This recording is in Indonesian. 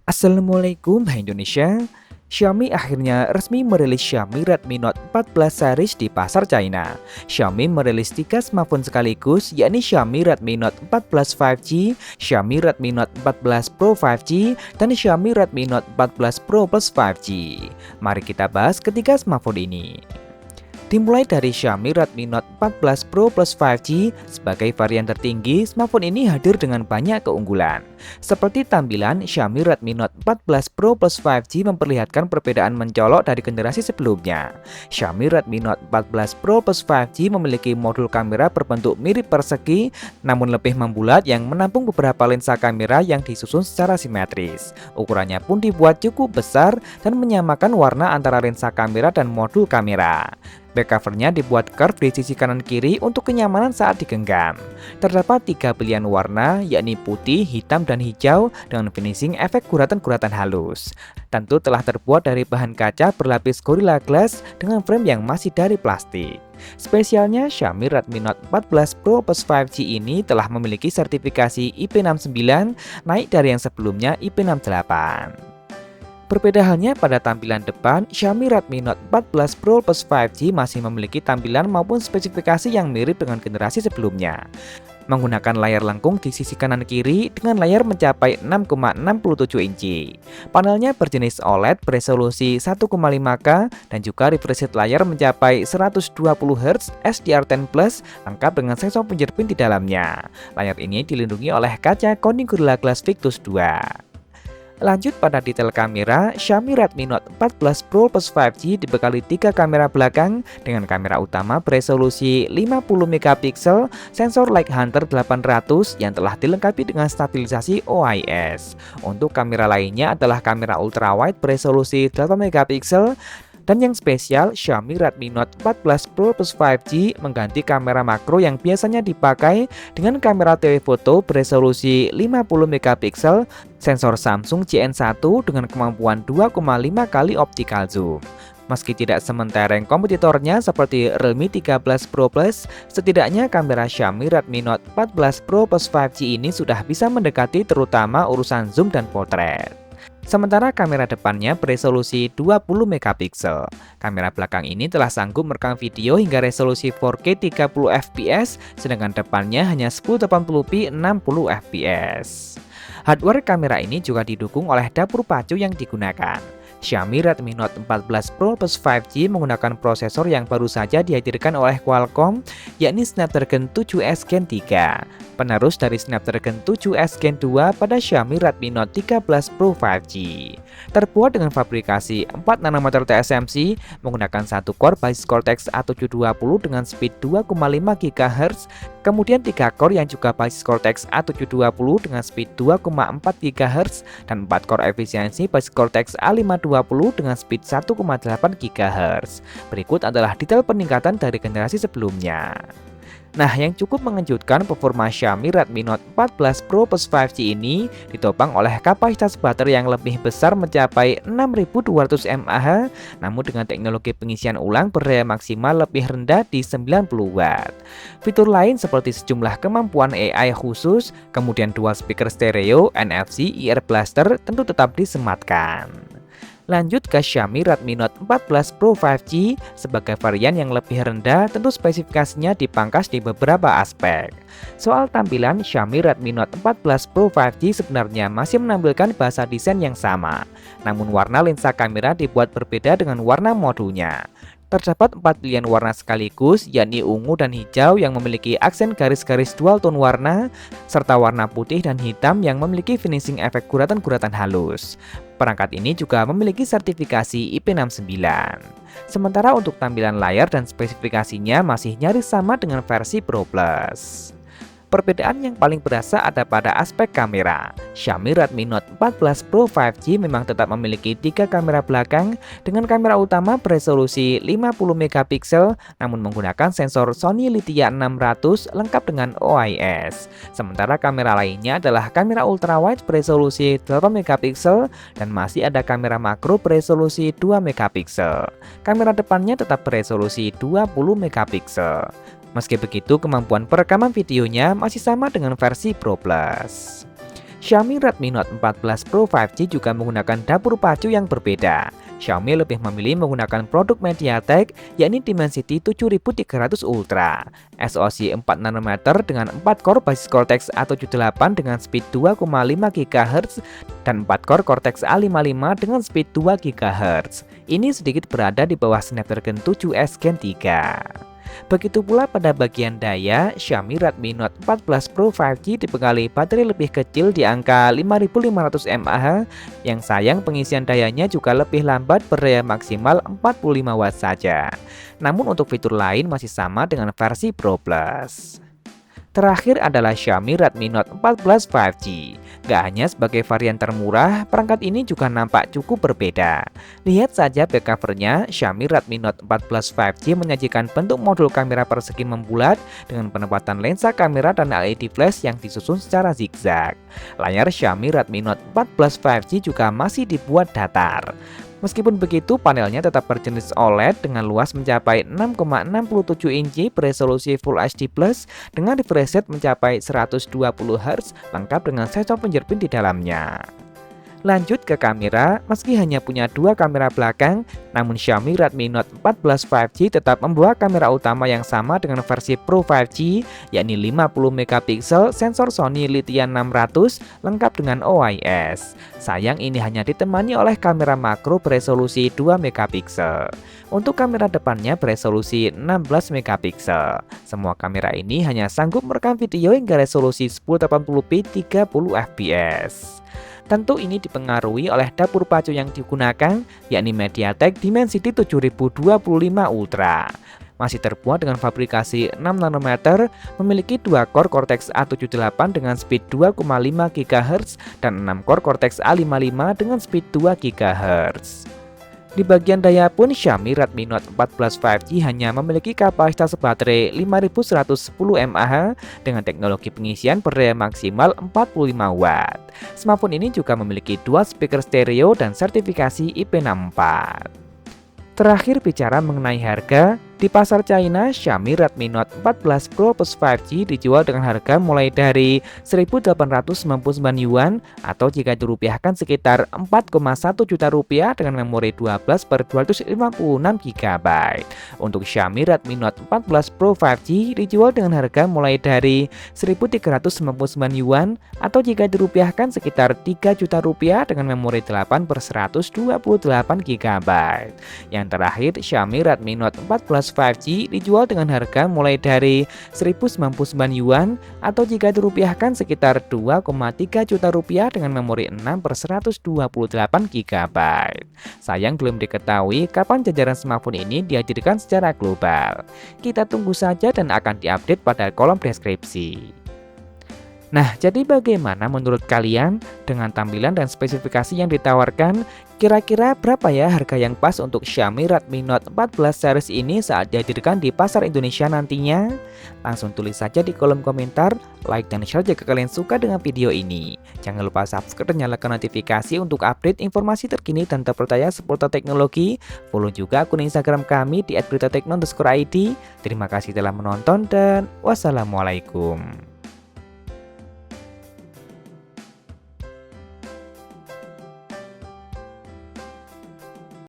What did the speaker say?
Assalamualaikum Hai Indonesia. Xiaomi akhirnya resmi merilis Xiaomi Redmi Note 14 series di pasar China. Xiaomi merilis 3 smartphone sekaligus, yakni Xiaomi Redmi Note 14 5G, Xiaomi Redmi Note 14 Pro 5G, dan Xiaomi Redmi Note 14 Pro Plus 5G. Mari kita bahas ketiga smartphone ini. Dimulai dari Xiaomi Redmi Note 14 Pro Plus 5G, sebagai varian tertinggi, smartphone ini hadir dengan banyak keunggulan. Seperti tampilan, Xiaomi Redmi Note 14 Pro Plus 5G memperlihatkan perbedaan mencolok dari generasi sebelumnya. Xiaomi Redmi Note 14 Pro Plus 5G memiliki modul kamera berbentuk mirip persegi, namun lebih membulat yang menampung beberapa lensa kamera yang disusun secara simetris. Ukurannya pun dibuat cukup besar dan menyamakan warna antara lensa kamera dan modul kamera. Back covernya dibuat curve di sisi kanan kiri untuk kenyamanan saat digenggam. Terdapat 3 pilihan warna, yakni putih, hitam, dan hijau dengan finishing efek guratan-guratan halus. Tentu telah terbuat dari bahan kaca berlapis Gorilla Glass dengan frame yang masih dari plastik. Spesialnya, Xiaomi Redmi Note 14 Pro Plus 5G ini telah memiliki sertifikasi IP69, naik dari yang sebelumnya IP68. Berbeda halnya pada tampilan depan, Xiaomi Redmi Note 14 Pro Plus 5G masih memiliki tampilan maupun spesifikasi yang mirip dengan generasi sebelumnya. Menggunakan layar lengkung di sisi kanan kiri dengan layar mencapai 6,67 inci. Panelnya berjenis OLED beresolusi 1,5K dan juga refresh rate layar mencapai 120 Hz SDR10 Plus lengkap dengan sensor fingerprint di dalamnya. Layar ini dilindungi oleh kaca Corning Gorilla Glass Victus 2. Lanjut pada detail kamera, Xiaomi Redmi Note 14 Pro Plus 5G dibekali 3 kamera belakang dengan kamera utama beresolusi 50MP, sensor Light Hunter 800 yang telah dilengkapi dengan stabilisasi OIS. Untuk kamera lainnya adalah kamera ultrawide beresolusi 8MP. Dan yang spesial, Xiaomi Redmi Note 14 Pro Plus 5G mengganti kamera makro yang biasanya dipakai dengan kamera telefoto beresolusi 50MP, sensor Samsung GN1 dengan kemampuan 2,5 kali optical zoom. Meski tidak sementereng kompetitornya seperti Realme 13 Pro Plus, setidaknya kamera Xiaomi Redmi Note 14 Pro Plus 5G ini sudah bisa mendekati terutama urusan zoom dan potret. Sementara kamera depannya beresolusi 20MP. Kamera belakang ini telah sanggup merekam video hingga resolusi 4K 30fps, sedangkan depannya hanya 1080p 60fps. Hardware kamera ini juga didukung oleh dapur pacu yang digunakan. Xiaomi Redmi Note 14 Pro Plus 5G menggunakan prosesor yang baru saja dihadirkan oleh Qualcomm, yakni Snapdragon 7S Gen 3, penerus dari Snapdragon 7S Gen 2 pada Xiaomi Redmi Note 13 Pro 5G. Terbuat dengan fabrikasi 4nm TSMC, menggunakan 1 core basis Cortex A720 dengan speed 2,5 GHz, kemudian 3 core yang juga basis Cortex A720 dengan speed 2,4 GHz, dan 4 core efisiensi basis Cortex A520 dengan speed 1,8 GHz. Berikut adalah detail peningkatan dari generasi sebelumnya. Nah, yang cukup mengejutkan, performa Xiaomi Redmi Note 14 Pro Plus 5G ini ditopang oleh kapasitas baterai yang lebih besar mencapai 6200 mAh, namun dengan teknologi pengisian ulang berdaya maksimal lebih rendah di 90 Watt. Fitur lain seperti sejumlah kemampuan AI khusus, kemudian dual speaker stereo, NFC, ear blaster tentu tetap disematkan. Lanjut ke Xiaomi Redmi Note 14 Pro 5G, sebagai varian yang lebih rendah, tentu spesifikasinya dipangkas di beberapa aspek. Soal tampilan, Xiaomi Redmi Note 14 Pro 5G sebenarnya masih menampilkan bahasa desain yang sama, namun warna lensa kamera dibuat berbeda dengan warna modulnya. Terdapat 4 pilihan warna sekaligus, yakni ungu dan hijau yang memiliki aksen garis-garis dual tone warna, serta warna putih dan hitam yang memiliki finishing efek guratan-guratan halus. Perangkat ini juga memiliki sertifikasi IP69. Sementara untuk tampilan layar dan spesifikasinya masih nyaris sama dengan versi Pro Plus. Perbedaan yang paling berasa ada pada aspek kamera. Xiaomi Redmi Note 14 Pro 5G memang tetap memiliki 3 kamera belakang dengan kamera utama beresolusi 50MP namun menggunakan sensor Sony Lithia 600 lengkap dengan OIS. Sementara kamera lainnya adalah kamera ultrawide beresolusi 8MP dan masih ada kamera makro beresolusi 2MP. Kamera depannya tetap beresolusi 20MP. Meski begitu, kemampuan perekaman videonya masih sama dengan versi Pro Plus. Xiaomi Redmi Note 14 Pro 5G juga menggunakan dapur pacu yang berbeda. Xiaomi lebih memilih menggunakan produk MediaTek, yakni Dimensity 7300 Ultra, SoC 4 nanometer dengan 4 core basis Cortex A78 dengan speed 2,5 GHz dan 4 core Cortex A55 dengan speed 2 GHz. Ini sedikit berada di bawah Snapdragon 7S Gen 3. Begitu pula pada bagian daya, Xiaomi Redmi Note 14 Pro 5G dibekali baterai lebih kecil di angka 5500 mAh, yang sayang pengisian dayanya juga lebih lambat berdaya maksimal 45 watt saja. Namun untuk fitur lain masih sama dengan versi Pro Plus. Terakhir adalah Xiaomi Redmi Note 14 5G. Gak hanya sebagai varian termurah, perangkat ini juga nampak cukup berbeda. Lihat saja back covernya, Xiaomi Redmi Note 14 5G menyajikan bentuk modul kamera persegi membulat dengan penempatan lensa kamera dan LED flash yang disusun secara zigzag. Layar Xiaomi Redmi Note 14 5G juga masih dibuat datar. Meskipun begitu, panelnya tetap berjenis OLED dengan luas mencapai 6,67 inci beresolusi Full HD+ dengan refresh rate mencapai 120 Hz lengkap dengan sensor fingerprint di dalamnya. Lanjut ke kamera, meski hanya punya dua kamera belakang, namun Xiaomi Redmi Note 14 5G tetap membawa kamera utama yang sama dengan versi Pro 5G, yakni 50 MP sensor Sony Lithium 600 lengkap dengan OIS. Sayang ini hanya ditemani oleh kamera makro beresolusi 2 MP. Untuk kamera depannya beresolusi 16 MP. Semua kamera ini hanya sanggup merekam video hingga resolusi 1080p 30 fps. Tentu ini dipengaruhi oleh dapur pacu yang digunakan, yakni MediaTek Dimensity 7025 Ultra. Masih terbuat dengan fabrikasi 6 nanometer, memiliki 2 core Cortex A78 dengan speed 2,5 GHz dan 6 core Cortex A55 dengan speed 2 GHz. Di bagian daya pun Xiaomi Redmi Note 14 5G hanya memiliki kapasitas baterai 5110 mAh dengan teknologi pengisian berdaya maksimal 45 watt. Smartphone ini juga memiliki dual speaker stereo dan sertifikasi IP64. Terakhir bicara mengenai harga, di pasar China, Xiaomi Redmi Note 14 Pro plus 5G dijual dengan harga mulai dari 1.899 yuan atau jika dirupiahkan sekitar 4,1 juta rupiah dengan memori 12/256 GB. Untuk Xiaomi Redmi Note 14 Pro 5G dijual dengan harga mulai dari 1.399 yuan atau jika dirupiahkan sekitar 3 juta rupiah dengan memori 8/128 GB. Yang terakhir, Xiaomi Redmi Note 14 5G dijual dengan harga mulai dari 1.099 yuan atau jika dirupiahkan sekitar 2,3 juta rupiah dengan memori 6/128 GB. Sayang belum diketahui kapan jajaran smartphone ini dihadirkan secara global. Kita tunggu saja dan akan diupdate pada kolom deskripsi. Nah, jadi bagaimana menurut kalian dengan tampilan dan spesifikasi yang ditawarkan? Kira-kira berapa ya harga yang pas untuk Xiaomi Redmi Note 14 series ini saat dihadirkan di pasar Indonesia nantinya? Langsung tulis saja di kolom komentar, like dan share jika kalian suka dengan video ini. Jangan lupa subscribe dan nyalakan notifikasi untuk update informasi terkini dan terpercaya seputar teknologi. Follow juga akun Instagram kami di @beritatekno_id. Terima kasih telah menonton dan wassalamualaikum.